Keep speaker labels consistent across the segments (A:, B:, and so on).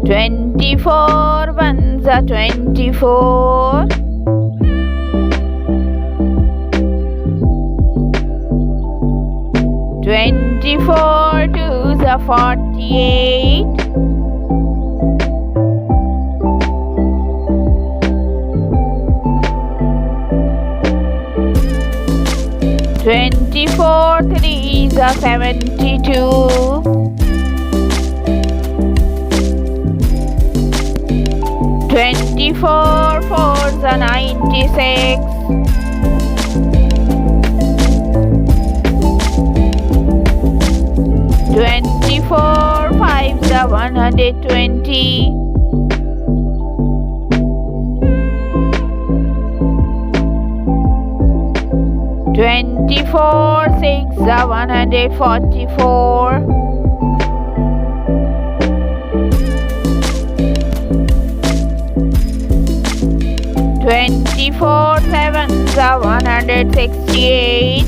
A: 24 ones are 24. 24 twos are 48. 24 threes are 72. 24 fours are 96. 24 fives are 120. 24 six are 144. 24 sevens are 168.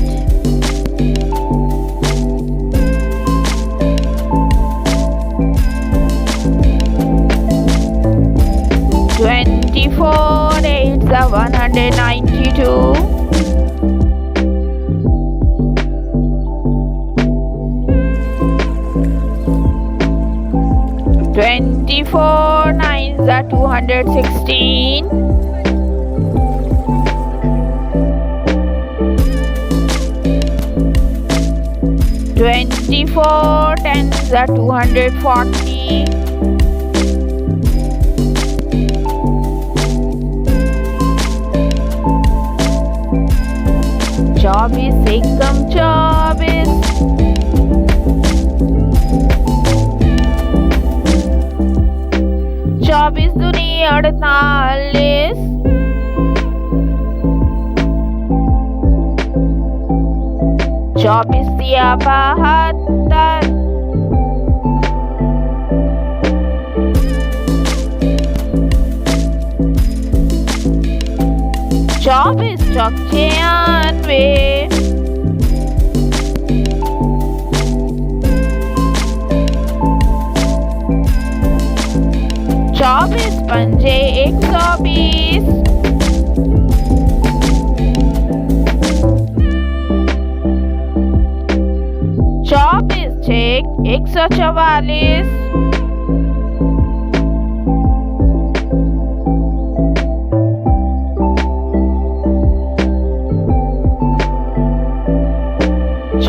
A: 24 eights are 192. 24 nines are 216. 24 tens are 240. 24 एकम 24. 24 दूनी 48. 24 दिया 72. 24 चौक 96. 24 पंजे 120. 24 छेक 144.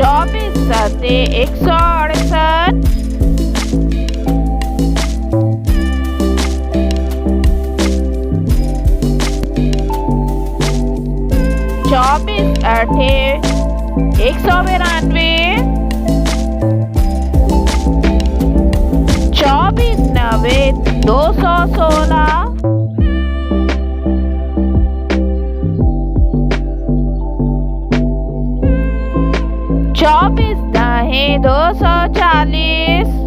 A: 24 साते 168. 24 आठे 192. 24 नवे 216. 24 दाहें 240.